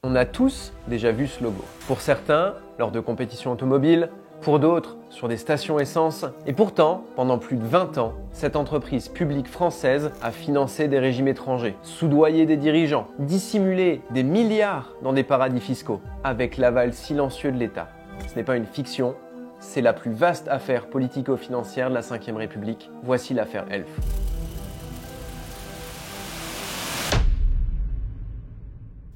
On a tous déjà vu ce logo. Pour certains, lors de compétitions automobiles, pour d'autres, sur des stations essence. Et pourtant, pendant plus de 20 ans, cette entreprise publique française a financé des régimes étrangers, soudoyé des dirigeants, dissimulé des milliards dans des paradis fiscaux, avec l'aval silencieux de l'État. Ce n'est pas une fiction, c'est la plus vaste affaire politico-financière de la Ve République. Voici l'affaire Elf.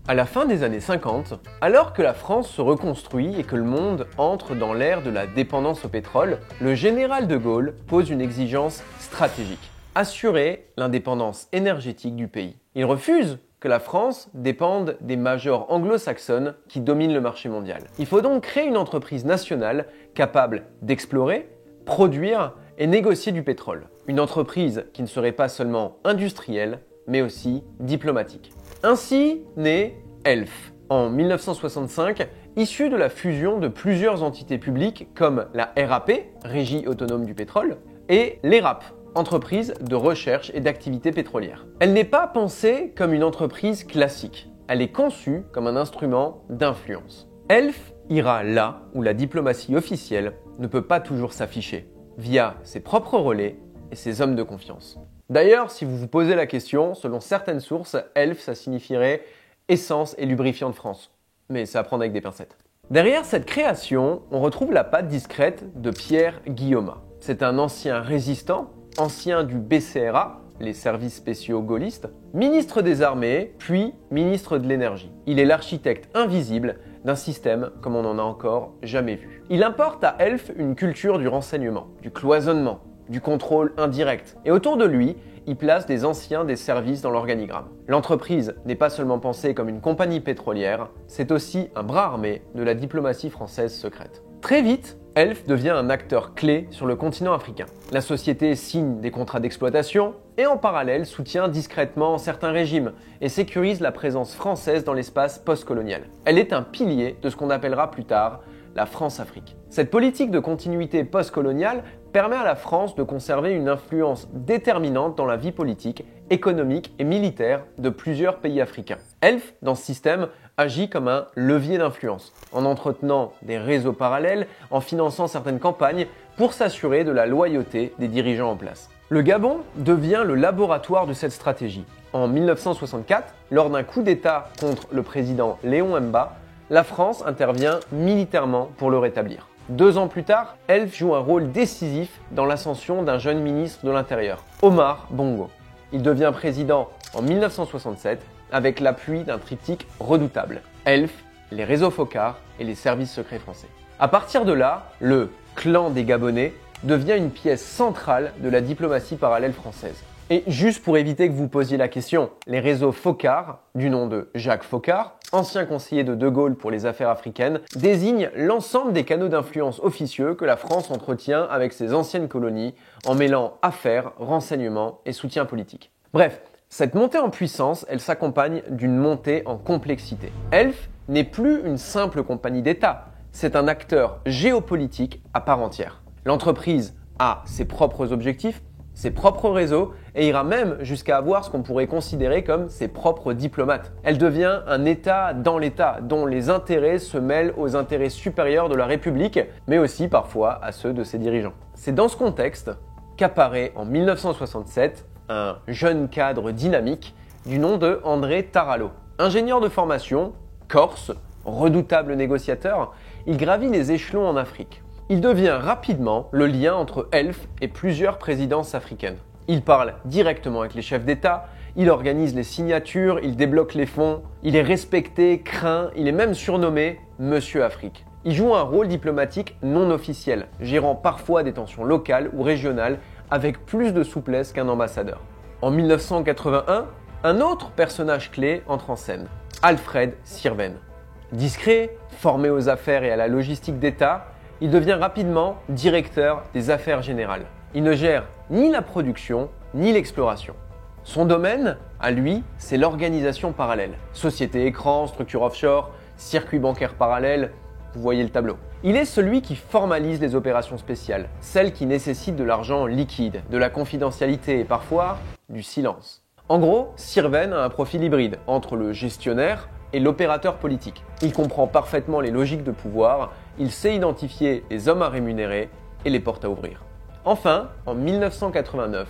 À la fin des années 50, alors que la France se reconstruit et que le monde entre dans l'ère de la dépendance au pétrole, le général de Gaulle pose une exigence stratégique: assurer l'indépendance énergétique du pays. Il refuse que la France dépende des majors anglo-saxonnes qui dominent le marché mondial. Il faut donc créer une entreprise nationale capable d'explorer, produire et négocier du pétrole. Une entreprise qui ne serait pas seulement industrielle, mais aussi diplomatique. Ainsi naît Elf, en 1965, issu de la fusion de plusieurs entités publiques comme la RAP, Régie autonome du pétrole, et l'ERAP, entreprise de recherche et d'activité pétrolière. Elle n'est pas pensée comme une entreprise classique, elle est conçue comme un instrument d'influence. Elf ira là où la diplomatie officielle ne peut pas toujours s'afficher, via ses propres relais et ses hommes de confiance. D'ailleurs, si vous vous posez la question, selon certaines sources, Elf, ça signifierait essence et lubrifiant de France. Mais c'est à prendre avec des pincettes. Derrière cette création, on retrouve la patte discrète de Pierre Guillaumat. C'est un ancien résistant, ancien du BCRA, les services spéciaux gaullistes, ministre des Armées, puis ministre de l'Énergie. Il est l'architecte invisible d'un système comme on n'en a encore jamais vu. Il importe à Elf une culture du renseignement, du cloisonnement, du contrôle indirect. Et autour de lui, il place des anciens des services dans l'organigramme. L'entreprise n'est pas seulement pensée comme une compagnie pétrolière, c'est aussi un bras armé de la diplomatie française secrète. Très vite, Elf devient un acteur clé sur le continent africain. La société signe des contrats d'exploitation et en parallèle soutient discrètement certains régimes et sécurise la présence française dans l'espace postcolonial. Elle est un pilier de ce qu'on appellera plus tard la France-Afrique. Cette politique de continuité postcoloniale permet à la France de conserver une influence déterminante dans la vie politique, économique et militaire de plusieurs pays africains. Elf, dans ce système, agit comme un levier d'influence, en entretenant des réseaux parallèles, en finançant certaines campagnes pour s'assurer de la loyauté des dirigeants en place. Le Gabon devient le laboratoire de cette stratégie. En 1964, lors d'un coup d'État contre le président Léon Mba, la France intervient militairement pour le rétablir. 2 ans plus tard, Elf joue un rôle décisif dans l'ascension d'un jeune ministre de l'Intérieur, Omar Bongo. Il devient président en 1967 avec l'appui d'un triptyque redoutable: Elf, les réseaux Foccart et les services secrets français. À partir de là, le clan des Gabonais devient une pièce centrale de la diplomatie parallèle française. Et juste pour éviter que vous posiez la question, les réseaux Foccart, du nom de Jacques Foccart, ancien conseiller de De Gaulle pour les affaires africaines, désignent l'ensemble des canaux d'influence officieux que la France entretient avec ses anciennes colonies en mêlant affaires, renseignements et soutien politique. Bref, cette montée en puissance, elle s'accompagne d'une montée en complexité. Elf n'est plus une simple compagnie d'État, c'est un acteur géopolitique à part entière. L'entreprise a ses propres objectifs, ses propres réseaux et ira même jusqu'à avoir ce qu'on pourrait considérer comme ses propres diplomates. Elle devient un État dans l'État dont les intérêts se mêlent aux intérêts supérieurs de la République, mais aussi parfois à ceux de ses dirigeants. C'est dans ce contexte qu'apparaît en 1967 un jeune cadre dynamique du nom de André Tarallo. Ingénieur de formation, corse, redoutable négociateur, il gravit les échelons en Afrique. Il devient rapidement le lien entre Elf et plusieurs présidences africaines. Il parle directement avec les chefs d'État, il organise les signatures, il débloque les fonds, il est respecté, craint, il est même surnommé Monsieur Afrique. Il joue un rôle diplomatique non officiel, gérant parfois des tensions locales ou régionales avec plus de souplesse qu'un ambassadeur. En 1981, un autre personnage clé entre en scène, Alfred Sirven. Discret, formé aux affaires et à la logistique d'État, il devient rapidement directeur des affaires générales. Il ne gère ni la production ni l'exploration. Son domaine, à lui, c'est l'organisation parallèle. Société écran, structure offshore, circuit bancaire parallèle, vous voyez le tableau. Il est celui qui formalise les opérations spéciales, celles qui nécessitent de l'argent liquide, de la confidentialité et parfois du silence. En gros, Sirven a un profil hybride entre le gestionnaire est l'opérateur politique. Il comprend parfaitement les logiques de pouvoir, il sait identifier les hommes à rémunérer et les portes à ouvrir. Enfin, en 1989,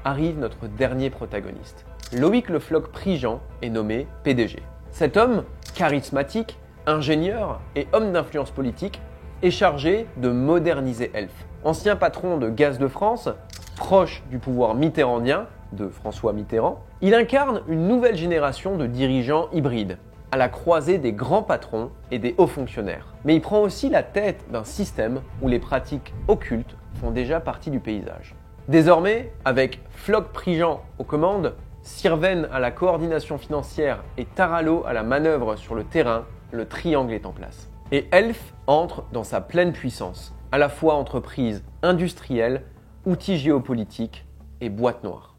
arrive notre dernier protagoniste. Loïc Le Floch-Prigent est nommé PDG. Cet homme, charismatique, ingénieur et homme d'influence politique, est chargé de moderniser Elf. Ancien patron de Gaz de France, proche du pouvoir mitterrandien, de François Mitterrand, il incarne une nouvelle génération de dirigeants hybrides, à la croisée des grands patrons et des hauts fonctionnaires. Mais il prend aussi la tête d'un système où les pratiques occultes font déjà partie du paysage. Désormais, avec Floch-Prigent aux commandes, Sirven à la coordination financière et Tarallo à la manœuvre sur le terrain, le triangle est en place. Et Elf entre dans sa pleine puissance, à la fois entreprise industrielle, outils géopolitiques et boîte noire.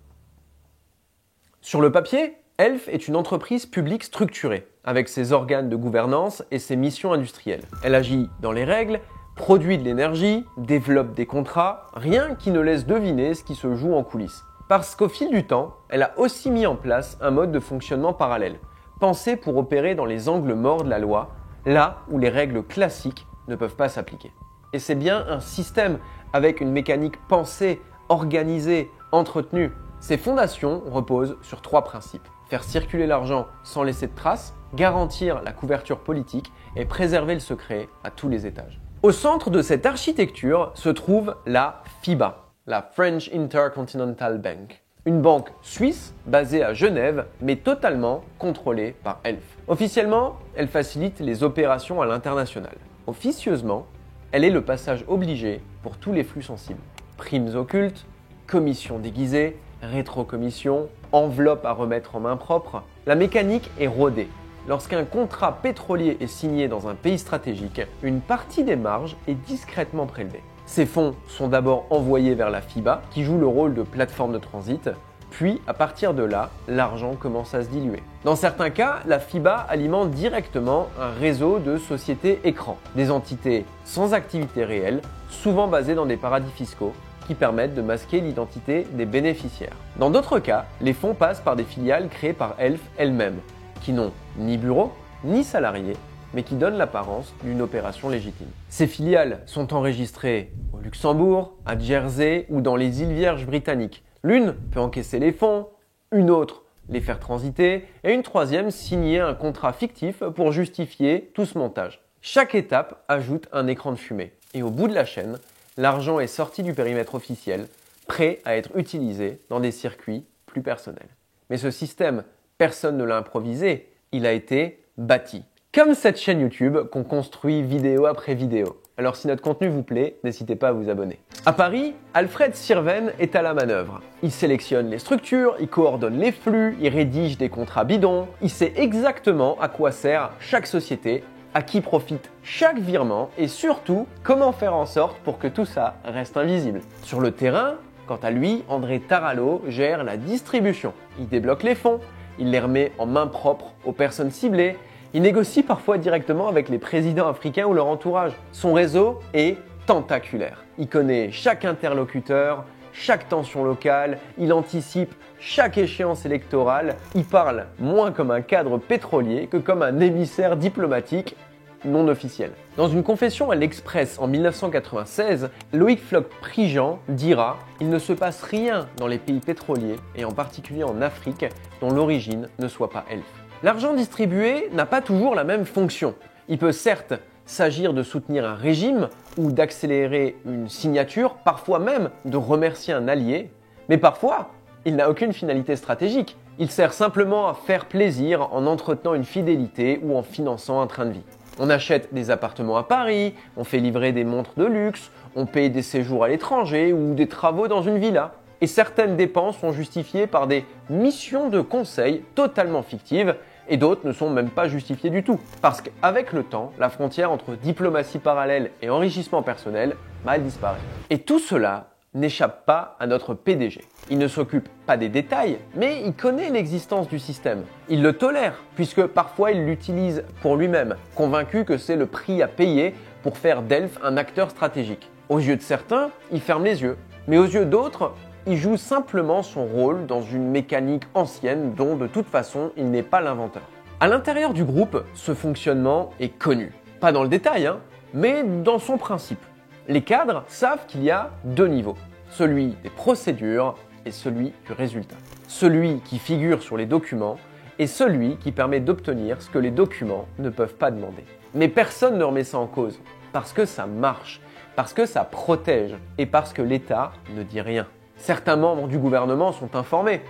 Sur le papier, Elf est une entreprise publique structurée, avec ses organes de gouvernance et ses missions industrielles. Elle agit dans les règles, produit de l'énergie, développe des contrats, rien qui ne laisse deviner ce qui se joue en coulisses. Parce qu'au fil du temps, elle a aussi mis en place un mode de fonctionnement parallèle, pensé pour opérer dans les angles morts de la loi, là où les règles classiques ne peuvent pas s'appliquer. Et c'est bien un système avec une mécanique pensée, organisée, entretenue. Ses fondations reposent sur 3 principes. Faire circuler l'argent sans laisser de traces, garantir la couverture politique et préserver le secret à tous les étages. Au centre de cette architecture se trouve la FIBA, la French Intercontinental Bank. Une banque suisse basée à Genève, mais totalement contrôlée par Elf. Officiellement, elle facilite les opérations à l'international. Officieusement, elle est le passage obligé pour tous les flux sensibles. Primes occultes, commissions déguisées, rétrocommissions, enveloppes à remettre en main propre. La mécanique est rodée. Lorsqu'un contrat pétrolier est signé dans un pays stratégique, une partie des marges est discrètement prélevée. Ces fonds sont d'abord envoyés vers la FIBA, qui joue le rôle de plateforme de transit, puis à partir de là, l'argent commence à se diluer. Dans certains cas, la FIBA alimente directement un réseau de sociétés écrans, des entités sans activité réelle, souvent basées dans des paradis fiscaux, qui permettent de masquer l'identité des bénéficiaires. Dans d'autres cas, les fonds passent par des filiales créées par Elf elle-même, qui n'ont ni bureau, ni salariés, mais qui donnent l'apparence d'une opération légitime. Ces filiales sont enregistrées au Luxembourg, à Jersey ou dans les îles Vierges britanniques. L'une peut encaisser les fonds, une autre les faire transiter et une troisième signer un contrat fictif pour justifier tout ce montage. Chaque étape ajoute un écran de fumée. Et au bout de la chaîne, l'argent est sorti du périmètre officiel, prêt à être utilisé dans des circuits plus personnels. Mais ce système, personne ne l'a improvisé, il a été bâti. Comme cette chaîne YouTube qu'on construit vidéo après vidéo. Alors si notre contenu vous plaît, n'hésitez pas à vous abonner. À Paris, Alfred Sirven est à la manœuvre. Il sélectionne les structures, il coordonne les flux, il rédige des contrats bidons, il sait exactement à quoi sert chaque société, à qui profite chaque virement et surtout comment faire en sorte pour que tout ça reste invisible. Sur le terrain, quant à lui, André Tarallo gère la distribution. Il débloque les fonds, il les remet en main propre aux personnes ciblées. Il négocie parfois directement avec les présidents africains ou leur entourage. Son réseau est tentaculaire. Il connaît chaque interlocuteur, chaque tension locale, il anticipe chaque échéance électorale. Il parle moins comme un cadre pétrolier que comme un émissaire diplomatique non officiel. Dans une confession à l'Express en 1996, Loïc Floch-Prigent dira « Il ne se passe rien dans les pays pétroliers, et en particulier en Afrique, dont l'origine ne soit pas Elf ». L'argent distribué n'a pas toujours la même fonction. Il peut certes s'agir de soutenir un régime ou d'accélérer une signature, parfois même de remercier un allié, mais parfois, il n'a aucune finalité stratégique. Il sert simplement à faire plaisir en entretenant une fidélité ou en finançant un train de vie. On achète des appartements à Paris, on fait livrer des montres de luxe, on paye des séjours à l'étranger ou des travaux dans une villa. Et certaines dépenses sont justifiées par des missions de conseil totalement fictives et d'autres ne sont même pas justifiées du tout. Parce qu'avec le temps, la frontière entre diplomatie parallèle et enrichissement personnel mal disparaît. Et tout cela n'échappe pas à notre PDG. Il ne s'occupe pas des détails, mais il connaît l'existence du système. Il le tolère, puisque parfois il l'utilise pour lui-même, convaincu que c'est le prix à payer pour faire d'Elf un acteur stratégique. Aux yeux de certains, il ferme les yeux, mais aux yeux d'autres, il joue simplement son rôle dans une mécanique ancienne dont de toute façon il n'est pas l'inventeur. À l'intérieur du groupe, ce fonctionnement est connu. Pas dans le détail, mais dans son principe. Les cadres savent qu'il y a deux niveaux, celui des procédures et celui du résultat. Celui qui figure sur les documents et celui qui permet d'obtenir ce que les documents ne peuvent pas demander. Mais personne ne remet ça en cause, parce que ça marche, parce que ça protège et parce que l'État ne dit rien. Certains membres du gouvernement sont informés,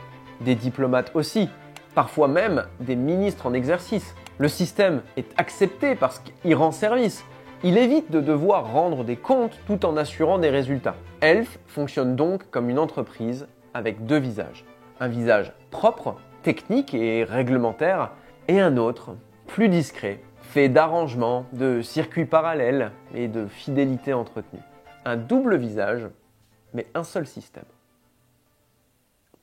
des diplomates aussi, parfois même des ministres en exercice. Le système est accepté parce qu'il rend service. Il évite de devoir rendre des comptes tout en assurant des résultats. Elf fonctionne donc comme une entreprise avec deux visages. Un visage propre, technique et réglementaire, et un autre, plus discret, fait d'arrangements, de circuits parallèles et de fidélité entretenue. Un double visage, mais un seul système.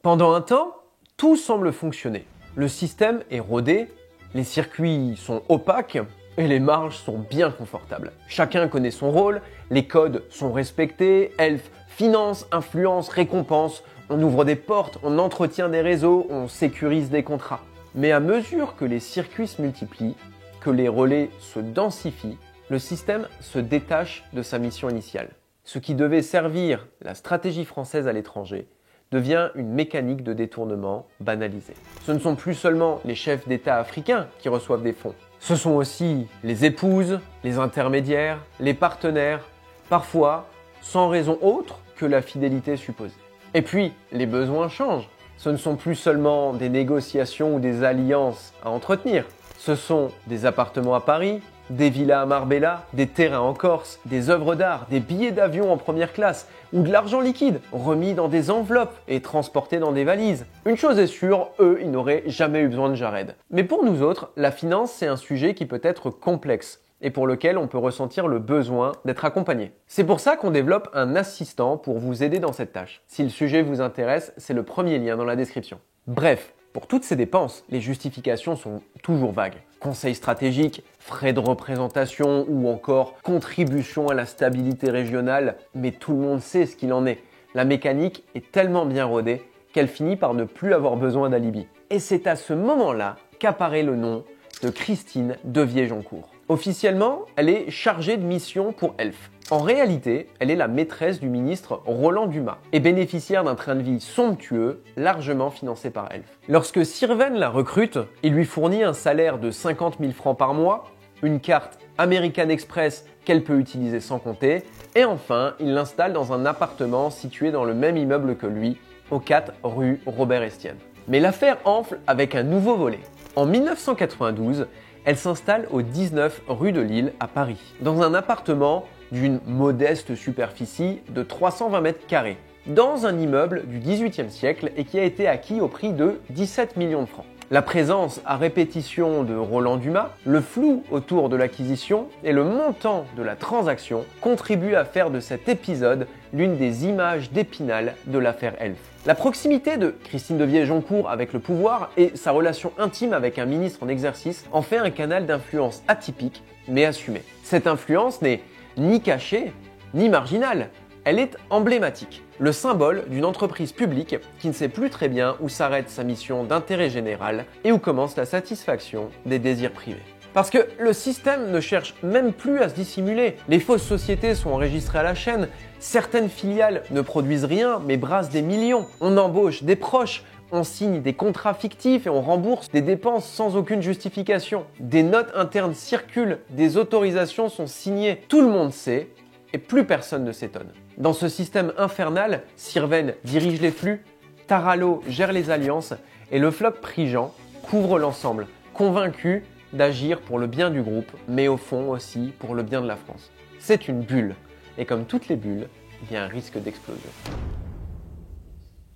Pendant un temps, tout semble fonctionner. Le système est rodé, les circuits sont opaques et les marges sont bien confortables. Chacun connaît son rôle, les codes sont respectés, Elf finance, influence, récompense, on ouvre des portes, on entretient des réseaux, on sécurise des contrats. Mais à mesure que les circuits se multiplient, que les relais se densifient, le système se détache de sa mission initiale. Ce qui devait servir la stratégie française à l'étranger devient une mécanique de détournement banalisée. Ce ne sont plus seulement les chefs d'État africains qui reçoivent des fonds, ce sont aussi les épouses, les intermédiaires, les partenaires, parfois sans raison autre que la fidélité supposée. Et puis, les besoins changent. Ce ne sont plus seulement des négociations ou des alliances à entretenir. Ce sont des appartements à Paris, des villas à Marbella, des terrains en Corse, des œuvres d'art, des billets d'avion en première classe ou de l'argent liquide remis dans des enveloppes et transportés dans des valises. Une chose est sûre, eux, ils n'auraient jamais eu besoin de Jared. Mais pour nous autres, la finance, c'est un sujet qui peut être complexe et pour lequel on peut ressentir le besoin d'être accompagné. C'est pour ça qu'on développe un assistant pour vous aider dans cette tâche. Si le sujet vous intéresse, c'est le premier lien dans la description. Bref, pour toutes ces dépenses, les justifications sont toujours vagues. Conseil stratégique, frais de représentation ou encore contribution à la stabilité régionale, mais tout le monde sait ce qu'il en est. La mécanique est tellement bien rodée qu'elle finit par ne plus avoir besoin d'alibi. Et c'est à ce moment-là qu'apparaît le nom de Christine Devier-Joncourt. Officiellement, elle est chargée de mission pour Elf. En réalité, elle est la maîtresse du ministre Roland Dumas et bénéficiaire d'un train de vie somptueux, largement financé par Elf. Lorsque Sirven la recrute, il lui fournit un salaire de 50 000 francs par mois, une carte American Express qu'elle peut utiliser sans compter, et enfin, il l'installe dans un appartement situé dans le même immeuble que lui, au 4 rue Robert Estienne. Mais l'affaire enfle avec un nouveau volet. En 1992, elle s'installe au 19 rue de Lille à Paris, dans un appartement d'une modeste superficie de 320 mètres carrés, dans un immeuble du XVIIIe siècle et qui a été acquis au prix de 17 millions de francs. La présence à répétition de Roland Dumas, le flou autour de l'acquisition et le montant de la transaction contribuent à faire de cet épisode l'une des images d'Épinal de l'affaire Elf. La proximité de Christine Devier-Joncourt avec le pouvoir et sa relation intime avec un ministre en exercice en fait un canal d'influence atypique mais assumé. Cette influence n'est ni cachée ni marginale. Elle est emblématique, le symbole d'une entreprise publique qui ne sait plus très bien où s'arrête sa mission d'intérêt général et où commence la satisfaction des désirs privés. Parce que le système ne cherche même plus à se dissimuler. Les fausses sociétés sont enregistrées à la chaîne, certaines filiales ne produisent rien mais brassent des millions. On embauche des proches, on signe des contrats fictifs et on rembourse des dépenses sans aucune justification. Des notes internes circulent, des autorisations sont signées. Tout le monde sait et plus personne ne s'étonne. Dans ce système infernal, Sirven dirige les flux, Tarallo gère les alliances et le flop Prigent couvre l'ensemble, convaincu d'agir pour le bien du groupe, mais au fond aussi pour le bien de la France. C'est une bulle, et comme toutes les bulles, il y a un risque d'explosion.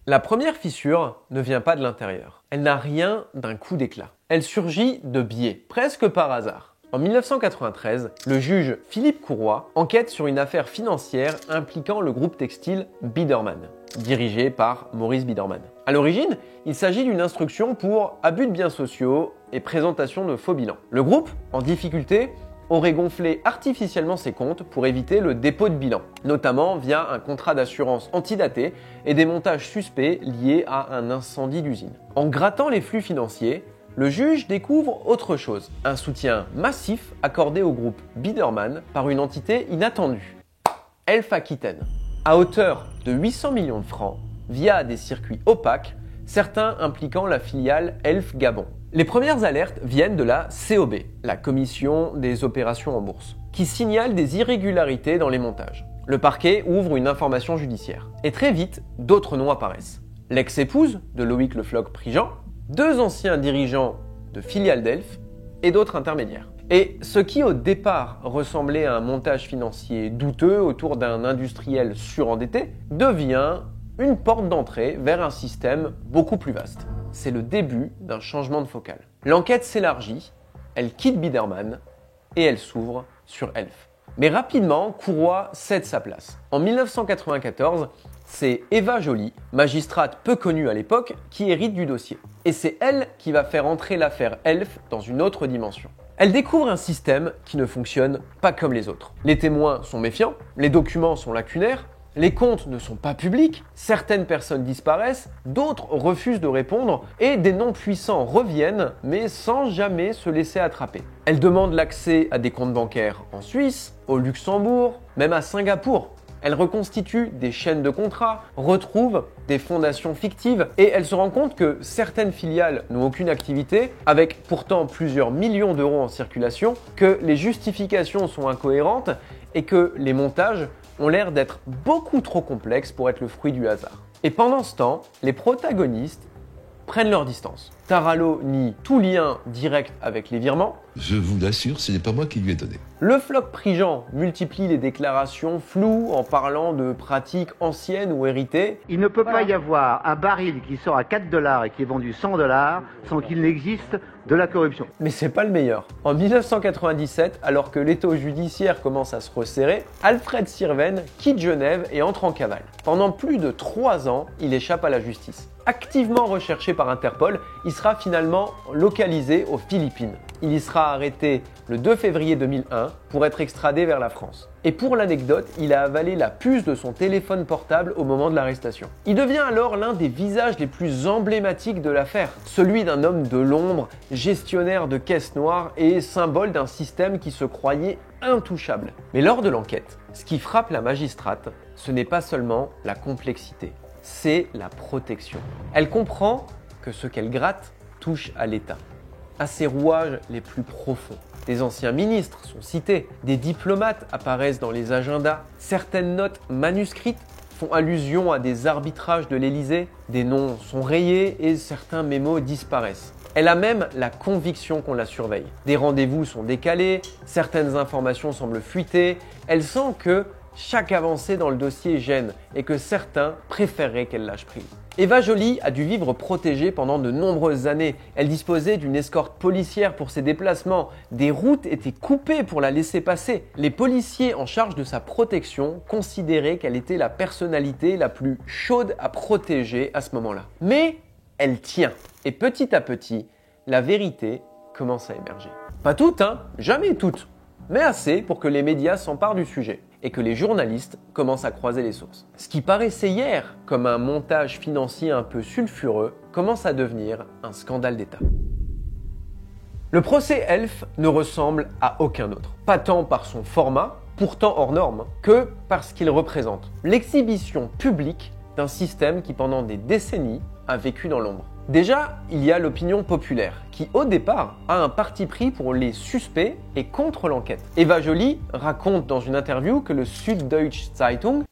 La première fissure ne vient pas de l'intérieur. Elle n'a rien d'un coup d'éclat. Elle surgit de biais, presque par hasard. En 1993, le juge Philippe Courroy enquête sur une affaire financière impliquant le groupe textile Biedermann, dirigé par Maurice Biedermann. À l'origine, il s'agit d'une instruction pour abus de biens sociaux et présentation de faux bilans. Le groupe, en difficulté, aurait gonflé artificiellement ses comptes pour éviter le dépôt de bilan, notamment via un contrat d'assurance antidaté et des montages suspects liés à un incendie d'usine. En grattant les flux financiers, le juge découvre autre chose, un soutien massif accordé au groupe Biedermann par une entité inattendue, Elf Aquitaine, à hauteur de 800 millions de francs via des circuits opaques, certains impliquant la filiale Elf Gabon. Les premières alertes viennent de la COB, la Commission des opérations en bourse, qui signale des irrégularités dans les montages. Le parquet ouvre une information judiciaire. Et très vite, d'autres noms apparaissent. L'ex-épouse de Loïc Le Floch-Prigent, 2 anciens dirigeants de filiales d'Elf et d'autres intermédiaires. Et ce qui au départ ressemblait à un montage financier douteux autour d'un industriel surendetté devient une porte d'entrée vers un système beaucoup plus vaste. C'est le début d'un changement de focale. L'enquête s'élargit, elle quitte Biedermann et elle s'ouvre sur Elf. Mais rapidement, Courroie cède sa place. En 1994, c'est Eva Joly, magistrate peu connue à l'époque, qui hérite du dossier. Et c'est elle qui va faire entrer l'affaire Elf dans une autre dimension. Elle découvre un système qui ne fonctionne pas comme les autres. Les témoins sont méfiants, les documents sont lacunaires, les comptes ne sont pas publics, certaines personnes disparaissent, d'autres refusent de répondre et des noms puissants reviennent mais sans jamais se laisser attraper. Elle demande l'accès à des comptes bancaires en Suisse, au Luxembourg, même à Singapour. Elle reconstitue des chaînes de contrats, retrouve des fondations fictives et elle se rend compte que certaines filiales n'ont aucune activité, avec pourtant plusieurs millions d'euros en circulation, que les justifications sont incohérentes et que les montages ont l'air d'être beaucoup trop complexes pour être le fruit du hasard. Et pendant ce temps, les protagonistes prennent leur distance. Tarallo nie tout lien direct avec les virements. Je vous l'assure, ce n'est pas moi qui lui ai donné. Le Floch-Prigent multiplie les déclarations floues en parlant de pratiques anciennes ou héritées. Il ne peut pas y avoir un baril qui sort à 4 $ et qui est vendu 100 $ sans qu'il n'existe de la corruption. Mais c'est pas le meilleur. En 1997, alors que l'étau judiciaire commence à se resserrer, Alfred Sirven quitte Genève et entre en cavale. Pendant plus de 3 ans, il échappe à la justice. Activement recherché par Interpol, il sera finalement localisé aux Philippines. Il y sera arrêté le 2 février 2001 pour être extradé vers la France. Et pour l'anecdote, il a avalé la puce de son téléphone portable au moment de l'arrestation. Il devient alors l'un des visages les plus emblématiques de l'affaire, celui d'un homme de l'ombre, gestionnaire de caisse noire et symbole d'un système qui se croyait intouchable. Mais lors de l'enquête, ce qui frappe la magistrate, ce n'est pas seulement la complexité, c'est la protection. Elle comprend que ce qu'elle gratte touche à l'État, à ses rouages les plus profonds. Des anciens ministres sont cités, des diplomates apparaissent dans les agendas, certaines notes manuscrites font allusion à des arbitrages de l'Élysée, des noms sont rayés et certains mémos disparaissent. Elle a même la conviction qu'on la surveille. Des rendez-vous sont décalés, certaines informations semblent fuiter, elle sent que chaque avancée dans le dossier gêne et que certains préféreraient qu'elle lâche prise. Eva Joly a dû vivre protégée pendant de nombreuses années. Elle disposait d'une escorte policière pour ses déplacements. Des routes étaient coupées pour la laisser passer. Les policiers en charge de sa protection considéraient qu'elle était la personnalité la plus chaude à protéger à ce moment-là. Mais elle tient. Et petit à petit, la vérité commence à émerger. Pas toutes, jamais toutes, mais assez pour que les médias s'emparent du sujet et que les journalistes commencent à croiser les sources. Ce qui paraissait hier comme un montage financier un peu sulfureux commence à devenir un scandale d'État. Le procès Elf ne ressemble à aucun autre, pas tant par son format, pourtant hors norme, que par ce qu'il représente, l'exhibition publique d'un système qui pendant des décennies a vécu dans l'ombre. Déjà, il y a l'opinion populaire, qui au départ a un parti pris pour les suspects et contre l'enquête. Eva Joly raconte dans une interview que le Süddeutsche Zeitung,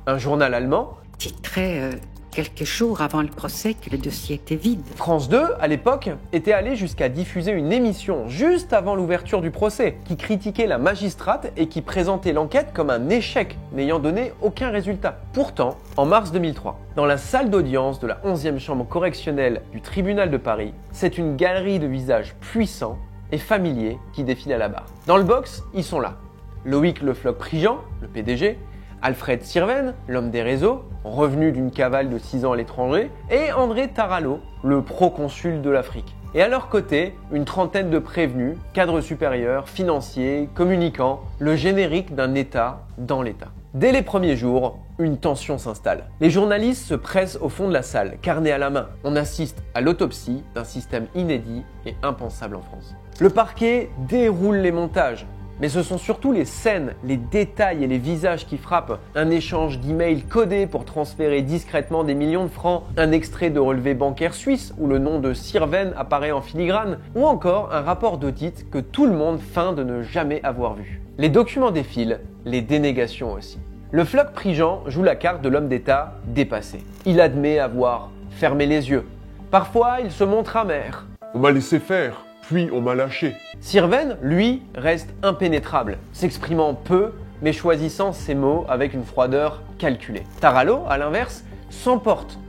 un journal allemand, titrait quelques jours avant le procès que le dossier était vide. France 2, à l'époque, était allé jusqu'à diffuser une émission juste avant l'ouverture du procès, qui critiquait la magistrate et qui présentait l'enquête comme un échec, n'ayant donné aucun résultat. Pourtant, en mars 2003, dans la salle d'audience de la 11e chambre correctionnelle du tribunal de Paris, c'est une galerie de visages puissants et familiers qui défile à la barre. Dans le box, ils sont là. Loïc Le Floch-Prigent, le PDG, Alfred Sirven, l'homme des réseaux, revenu d'une cavale de 6 ans à l'étranger, et André Tarallo, le proconsul de l'Afrique. Et à leur côté, une trentaine de prévenus, cadres supérieurs, financiers, communicants, le générique d'un État dans l'État. Dès les premiers jours, une tension s'installe. Les journalistes se pressent au fond de la salle, carnet à la main. On assiste à l'autopsie d'un système inédit et impensable en France. Le parquet déroule les montages. Mais ce sont surtout les scènes, les détails et les visages qui frappent. Un échange d'emails codés pour transférer discrètement des millions de francs, un extrait de relevé bancaire suisse où le nom de Sirven apparaît en filigrane, ou encore un rapport d'audit que tout le monde feint de ne jamais avoir vu. Les documents défilent, les dénégations aussi. Le Floch Prigent joue la carte de l'homme d'État dépassé. Il admet avoir fermé les yeux. Parfois, il se montre amer. On m'a laissé faire, puis on m'a lâché. Sirven, lui, reste impénétrable, s'exprimant peu, mais choisissant ses mots avec une froideur calculée. Tarallo, à l'inverse, s'emporte.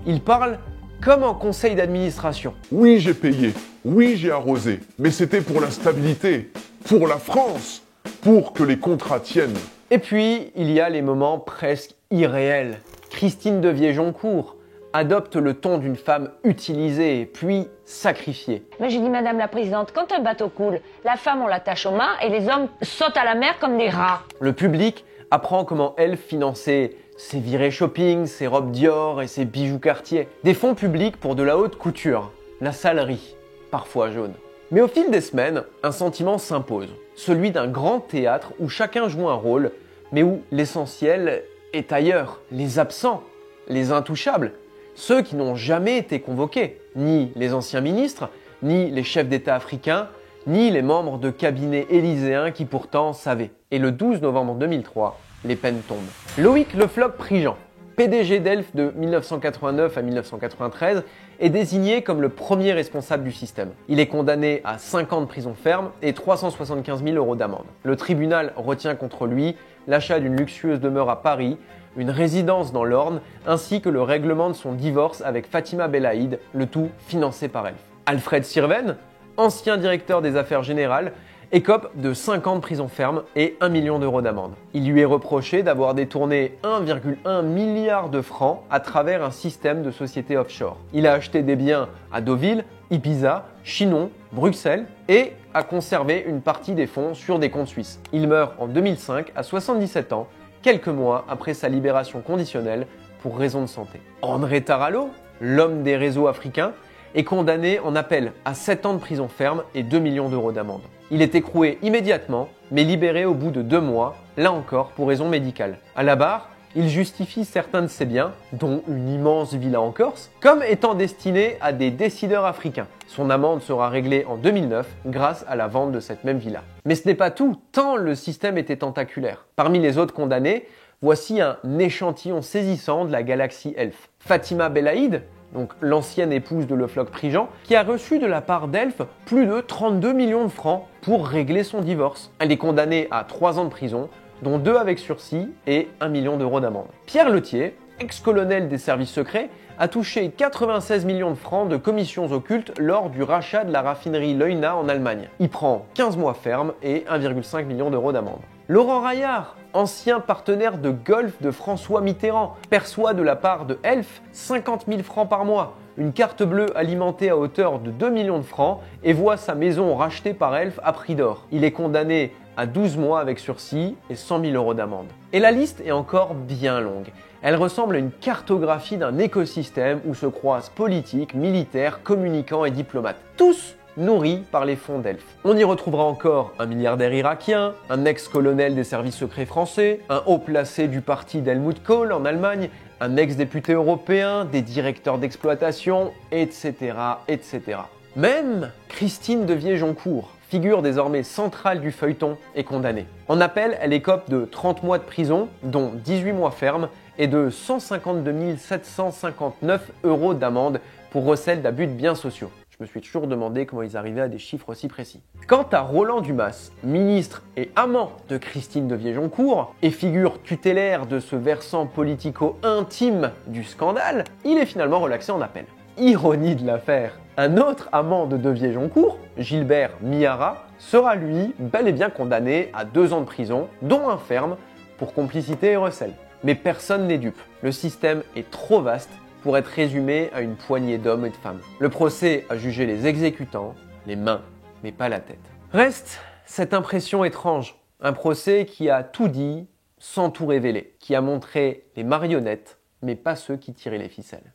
Il parle comme en conseil d'administration. Oui, j'ai payé, oui, j'ai arrosé, mais c'était pour la stabilité, pour la France, pour que les contrats tiennent. Et puis, il y a les moments presque irréels. Christine de Vier-Joncourt adopte le ton d'une femme utilisée, puis sacrifiée. Mais j'ai dit, Madame la Présidente, quand un bateau coule, la femme on l'attache aux mains et les hommes sautent à la mer comme des rats. Le public apprend comment elle finançait ses virées shopping, ses robes Dior et ses bijoux Cartier. Des fonds publics pour de la haute couture. La salle rit, parfois jaune. Mais au fil des semaines, un sentiment s'impose. Celui d'un grand théâtre où chacun joue un rôle, mais où l'essentiel est ailleurs. Les absents, les intouchables. Ceux qui n'ont jamais été convoqués, ni les anciens ministres, ni les chefs d'État africains, ni les membres de cabinets élyséens qui pourtant savaient. Et le 12 novembre 2003, les peines tombent. Loïc Le Floch Prigent, PDG d'Elf de 1989 à 1993, est désigné comme le premier responsable du système. Il est condamné à 5 ans de prison ferme et 375 000 € d'amende. Le tribunal retient contre lui l'achat d'une luxueuse demeure à Paris, une résidence dans l'Orne, ainsi que le règlement de son divorce avec Fatima Belaïd, le tout financé par Elf. Alfred Sirven, ancien directeur des affaires générales, écope de 5 ans de prison ferme et 1 million d'euros d'amende. Il lui est reproché d'avoir détourné 1,1 milliard de francs à travers un système de sociétés offshore. Il a acheté des biens à Deauville, Ibiza, Chinon, Bruxelles et a conservé une partie des fonds sur des comptes suisses. Il meurt en 2005 à 77 ans, quelques mois après sa libération conditionnelle pour raison de santé. André Tarallo, l'homme des réseaux africains, est condamné en appel à 7 ans de prison ferme et 2 millions d'euros d'amende. Il est écroué immédiatement, mais libéré au bout de 2 mois, là encore pour raison médicale. À la barre, il justifie certains de ses biens, dont une immense villa en Corse, comme étant destinés à des décideurs africains. Son amende sera réglée en 2009 grâce à la vente de cette même villa. Mais ce n'est pas tout, tant le système était tentaculaire. Parmi les autres condamnés, voici un échantillon saisissant de la galaxie Elf. Fatima Belaïd, donc l'ancienne épouse de Le Floch Prigent, qui a reçu de la part d'Elf plus de 32 millions de francs pour régler son divorce. Elle est condamnée à 3 ans de prison, dont 2 avec sursis et 1 million d'euros d'amende. Pierre Letier, ex-colonel des services secrets, a touché 96 millions de francs de commissions occultes lors du rachat de la raffinerie Leuna en Allemagne. Il prend 15 mois ferme et 1,5 million d'euros d'amende. Laurent Raillard, ancien partenaire de golf de François Mitterrand, perçoit de la part de Elf 50 000 francs par mois, une carte bleue alimentée à hauteur de 2 millions de francs et voit sa maison rachetée par Elf à prix d'or. Il est condamné à 12 mois avec sursis et 100 000 euros d'amende. Et la liste est encore bien longue. Elle ressemble à une cartographie d'un écosystème où se croisent politiques, militaires, communicants et diplomates. Tous nourris par les fonds d'Elf. On y retrouvera encore un milliardaire irakien, un ex-colonel des services secrets français, un haut placé du parti d'Helmut Kohl en Allemagne, un ex-député européen, des directeurs d'exploitation, etc., etc. Même Christine de Vier-Joncourt, figure désormais centrale du feuilleton, est condamnée. En appel, elle écope de 30 mois de prison, dont 18 mois ferme, et de 152 759 € d'amende pour recel d'abus de biens sociaux. Je me suis toujours demandé comment ils arrivaient à des chiffres aussi précis. Quant à Roland Dumas, ministre et amant de Christine de Vier-Joncourt, et figure tutélaire de ce versant politico-intime du scandale, il est finalement relaxé en appel. Ironie de l'affaire, un autre amant de Vier-Joncourt, Gilbert Miara, sera lui bel et bien condamné à 2 ans de prison, dont un ferme, pour complicité et recel. Mais personne n'est dupe. Le système est trop vaste pour être résumé à une poignée d'hommes et de femmes. Le procès a jugé les exécutants, les mains, mais pas la tête. Reste cette impression étrange, un procès qui a tout dit sans tout révéler, qui a montré les marionnettes, mais pas ceux qui tiraient les ficelles.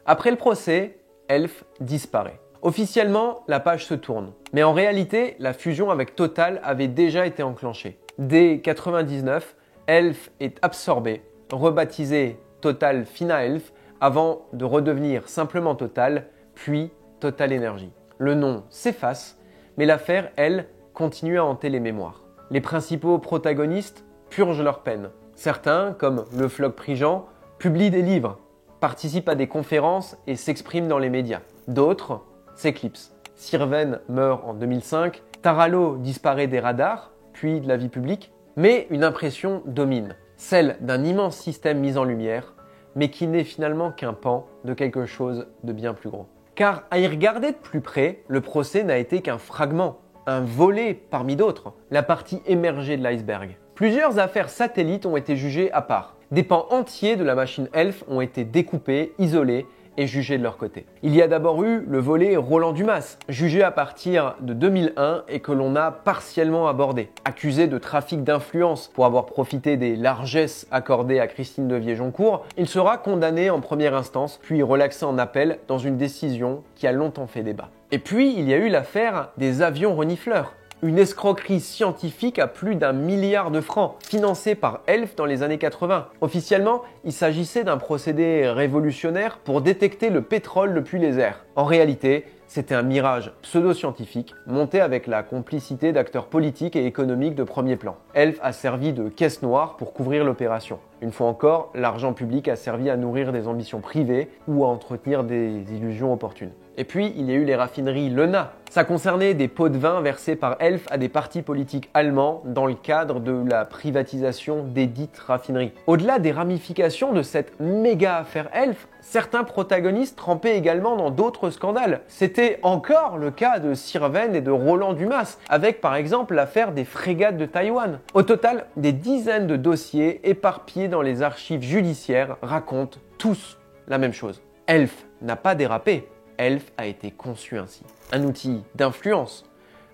Après le procès, Elf disparaît. Officiellement, la page se tourne. Mais en réalité, la fusion avec Total avait déjà été enclenchée. Dès 1999, Elf est absorbé, rebaptisé Total Fina Elf, avant de redevenir simplement Total, puis Total Energy. Le nom s'efface, mais l'affaire, elle, continue à hanter les mémoires. Les principaux protagonistes purgent leur peine. Certains, comme Le Floch Prigent, publient des livres, participent à des conférences et s'expriment dans les médias. D'autres s'éclipsent. Sirven meurt en 2005, Tarallo disparaît des radars, puis de la vie publique, mais une impression domine, celle d'un immense système mis en lumière, mais qui n'est finalement qu'un pan de quelque chose de bien plus gros. Car à y regarder de plus près, le procès n'a été qu'un fragment, un volet parmi d'autres, la partie émergée de l'iceberg. Plusieurs affaires satellites ont été jugées à part. Des pans entiers de la machine Elf ont été découpés, isolés et jugés de leur côté. Il y a d'abord eu le volet Roland Dumas, jugé à partir de 2001 et que l'on a partiellement abordé. Accusé de trafic d'influence pour avoir profité des largesses accordées à Christine de Viéjoncourt, il sera condamné en première instance, puis relaxé en appel dans une décision qui a longtemps fait débat. Et puis, il y a eu l'affaire des avions renifleurs. Une escroquerie scientifique à plus d'1 milliard de francs, financée par Elf dans les années 80. Officiellement, il s'agissait d'un procédé révolutionnaire pour détecter le pétrole depuis les airs. En réalité, c'était un mirage pseudo-scientifique monté avec la complicité d'acteurs politiques et économiques de premier plan. Elf a servi de caisse noire pour couvrir l'opération. Une fois encore, l'argent public a servi à nourrir des ambitions privées ou à entretenir des illusions opportunes. Et puis, il y a eu les raffineries Leuna. Ça concernait des pots de vin versés par Elf à des partis politiques allemands dans le cadre de la privatisation des dites raffineries. Au-delà des ramifications de cette méga affaire Elf, certains protagonistes trempaient également dans d'autres scandales. C'était encore le cas de Sirven et de Roland Dumas, avec par exemple l'affaire des frégates de Taïwan. Au total, des dizaines de dossiers éparpillés dans les archives judiciaires racontent tous la même chose. Elf n'a pas dérapé. Elf a été conçu ainsi. Un outil d'influence,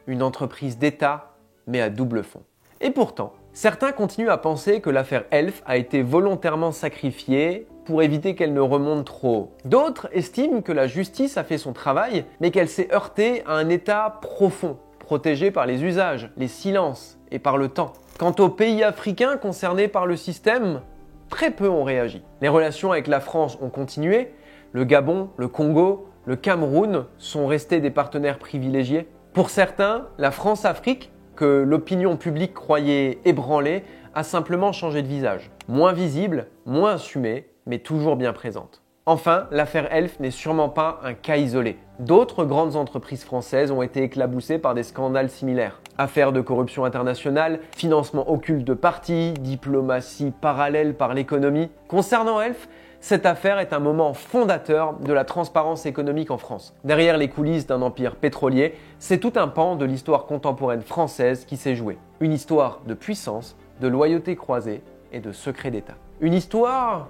une entreprise d'État, mais à double fond. Et pourtant, certains continuent à penser que l'affaire Elf a été volontairement sacrifiée pour éviter qu'elle ne remonte trop haut. D'autres estiment que la justice a fait son travail, mais qu'elle s'est heurtée à un état profond, protégé par les usages, les silences et par le temps. Quant aux pays africains concernés par le système, très peu ont réagi. Les relations avec la France ont continué, le Gabon, le Congo, le Cameroun sont restés des partenaires privilégiés. Pour certains, la France-Afrique, que l'opinion publique croyait ébranlée, a simplement changé de visage. Moins visible, moins assumée, mais toujours bien présente. Enfin, l'affaire Elf n'est sûrement pas un cas isolé. D'autres grandes entreprises françaises ont été éclaboussées par des scandales similaires. Affaires de corruption internationale, financement occulte de partis, diplomatie parallèle par l'économie. Concernant Elf, cette affaire est un moment fondateur de la transparence économique en France. Derrière les coulisses d'un empire pétrolier, c'est tout un pan de l'histoire contemporaine française qui s'est joué. Une histoire de puissance, de loyauté croisée et de secret d'État. Une histoire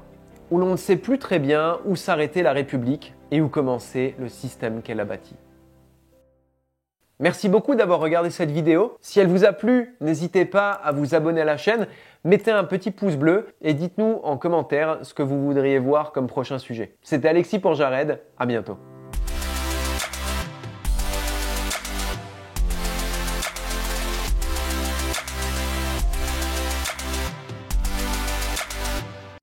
où l'on ne sait plus très bien où s'arrêtait la République et où commençait le système qu'elle a bâti. Merci beaucoup d'avoir regardé cette vidéo. Si elle vous a plu, n'hésitez pas à vous abonner à la chaîne, mettez un petit pouce bleu et dites-nous en commentaire ce que vous voudriez voir comme prochain sujet. C'était Alexis pour Jared, à bientôt.